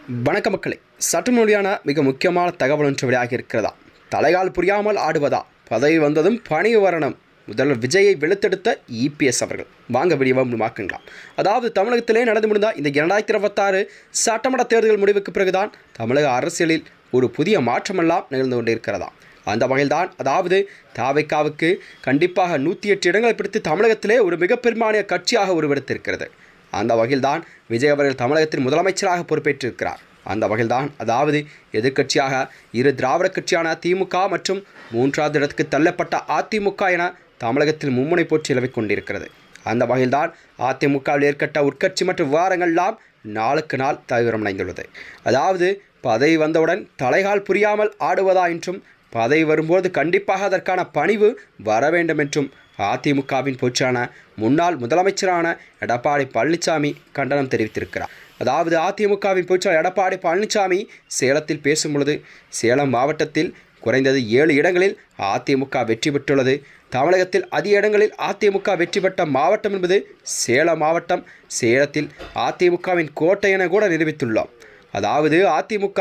வணக்க மக்களே, சற்று மொழியான மிக முக்கியமான தகவல் ஒன்று வெளியாகி இருக்கிறதா? தலைகால் புரியாமல் ஆடுவதா? பதவி வந்ததும் பணி வரணும். முதல்வர் விஜயை வெளுத்தெடுத்த இபிஎஸ் அவர்கள். வாங்க வீடியோவை முழுமாக்கலாம். அதாவது தமிழகத்திலே நடந்து முடிந்த இந்த 2026 சட்டமன்ற தேர்தல் முடிவுக்கு பிறகுதான் தமிழக அரசியலில் ஒரு புதிய மாற்றமெல்லாம் நிகழ்ந்து கொண்டிருக்கிறதா. அந்த வகையில்தான், அதாவது தவிகவுக்கு கண்டிப்பாக 108 இடங்களை பிடித்து தமிழகத்திலே ஒரு மிக பெரும்பான்மைய கட்சியாக உருவெடுத்திருக்கிறது. அந்த வகையில்தான் விஜய் அவர்கள் தமிழகத்தின் முதலமைச்சராக பொறுப்பேற்றிருக்கிறார். அந்த வகையில்தான், அதாவது எதிர்க்கட்சியாக இரு திராவிட கட்சியான திமுக மற்றும் மூன்றாவது இடத்துக்கு தள்ளப்பட்ட அதிமுக என தமிழகத்தில் மும்முனை போற்றி நிலவிக் கொண்டிருக்கிறது. அந்த வகையில்தான் அதிமுகவில் ஏற்பட்ட உட்கட்சி மற்றும் விவகாரங்கள்லாம் நாளுக்கு நாள் தீவிரமடைந்துள்ளது. அதாவது பதவி வந்தவுடன் தலைகால் புரியாமல் ஆடுவதா என்றும், பதவி வரும்போது கண்டிப்பாக அதற்கான பணிவு வர வேண்டும் என்றும் அதிமுகவின் பொதுச்செயலான முன்னாள் முதலமைச்சரான எடப்பாடி பழனிசாமி கண்டனம் தெரிவித்திருக்கிறார். அதாவது அதிமுகவின் பொதுச்செயலாளர் எடப்பாடி பழனிசாமி சேலத்தில் பேசும்பொழுது, சேலம் மாவட்டத்தில் குறைந்தது 7 இடங்களில் அதிமுக வெற்றி பெற்றுள்ளது. தமிழகத்தில் அதிக இடங்களில் அதிமுக வெற்றி பெற்ற மாவட்டம் என்பது சேலம் மாவட்டம். சேலத்தில் அதிமுகவின் கோட்டை என கூட நிரூபித்துள்ளோம். அதாவது அதிமுக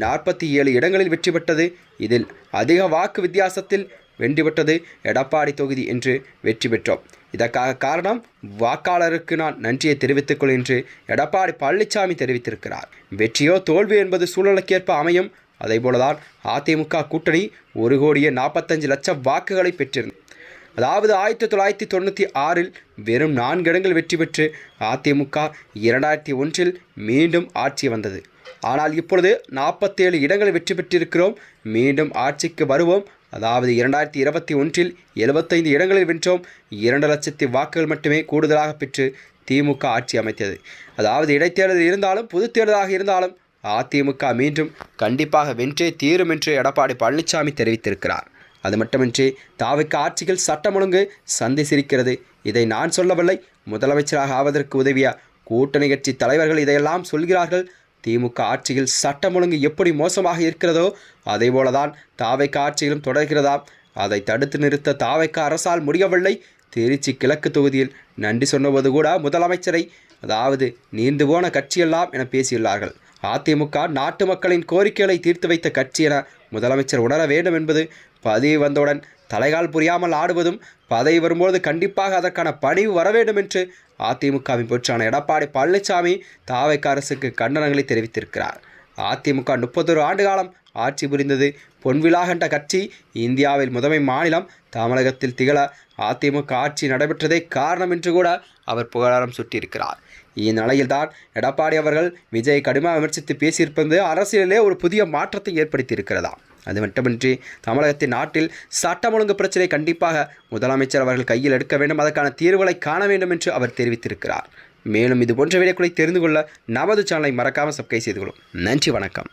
47 இடங்களில் வெற்றி பெற்றது. இதில் அதிக வாக்கு வித்தியாசத்தில் வெற்றி பெற்றது எடப்பாடி தொகுதி என்று வெற்றி பெற்றோம். இதற்காக காரணம், வாக்காளருக்கு நான் நன்றியை தெரிவித்துக் கொள் என்று எடப்பாடி பழனிசாமி தெரிவித்திருக்கிறார். வெற்றியோ தோல்வி என்பது சூழலுக்கேற்ப அமையும். அதேபோலதான் அதிமுக கூட்டணி 1,45,00,000 வாக்குகளை பெற்றிருந்தது. அதாவது 1996 வெறும் 4 இடங்கள் வெற்றி பெற்று அதிமுக 2001 மீண்டும் ஆட்சி வந்தது. ஆனால் இப்பொழுது 47 இடங்கள் வெற்றி பெற்றிருக்கிறோம். மீண்டும் ஆட்சிக்கு வருவோம். அதாவது 2021 75 இடங்களில் வென்றோம். 2 லட்சத்து வாக்குகள் மட்டுமே கூடுதலாக பெற்று திமுக ஆட்சி அமைத்தது. அதாவது இடைத்தேர்தல் இருந்தாலும் பொது தேர்தலாக இருந்தாலும் அதிமுக மீண்டும் கண்டிப்பாக வென்றே தீரும் என்று எடப்பாடி பழனிசாமி தெரிவித்திருக்கிறார். அது மட்டுமின்றி தவிக ஆட்சியில் சட்டம் ஒழுங்கு சந்தி சிரிக்கிறது. இதை நான் சொல்லவில்லை, முதலமைச்சராக ஆவதற்கு உதவிய கூட்டணி கட்சி தலைவர்கள் இதையெல்லாம் சொல்கிறார்கள். திமுக ஆட்சியில் சட்டம் ஒழுங்கு எப்படி மோசமாக இருக்கிறதோ அதேபோலதான் தவிக ஆட்சியிலும் தொடர்கிறதா. அதை தடுத்து நிறுத்த தவிக அரசால் முடியவில்லை. திருச்சி கிழக்கு தொகுதியில் நன்றி சொன்னபோது கூட முதலமைச்சரை, அதாவது நீண்டு போன கட்சியெல்லாம் என பேசியுள்ளார்கள். அதிமுக நாட்டு மக்களின் கோரிக்கைகளை தீர்த்து வைத்த கட்சி என முதலமைச்சர் உணர வேண்டும் என்பது, பதவி வந்தவுடன் தலைகால் புரியாமல் ஆடுவதும், பதவி வரும்போது கண்டிப்பாக அதற்கான பணிவு வர வேண்டும் என்று அதிமுகவின் பொதுச்செயலாளர் எடப்பாடி பழனிசாமி தவிக அரசுக்கு கண்டனங்களை தெரிவித்திருக்கிறார். அதிமுக 31 ஆண்டு காலம் ஆட்சி புரிந்தது. பொன்விழா கண்ட கட்சி. இந்தியாவில் முதன்மை மாநிலம் தமிழகத்தில் திகழ அதிமுக ஆட்சி நடைபெற்றதே காரணம் என்று கூட அவர் புகழாரம் சுட்டியிருக்கிறார். இந்நிலையில்தான் எடப்பாடி அவர்கள் விஜயை கடுமையாக விமர்சித்து பேசியிருப்பது அரசியலிலே ஒரு புதிய மாற்றத்தை ஏற்படுத்தியிருக்கிறதா. அது மட்டுமின்றி தமிழகத்தின் நாட்டில் சட்டம் ஒழுங்கு பிரச்சனை கண்டிப்பாக முதலமைச்சர் அவர்கள் கையில் எடுக்க வேண்டும், அதற்கான தீர்வுகளை காண வேண்டும் என்று அவர் தெரிவித்திருக்கிறார். மேலும் இது போன்ற வீடியோக்களை தெரிந்து கொள்ள நமது சேனலை மறக்காமல் சப்ஸ்கிரைப் செய்து கொள்ளும். நன்றி, வணக்கம்.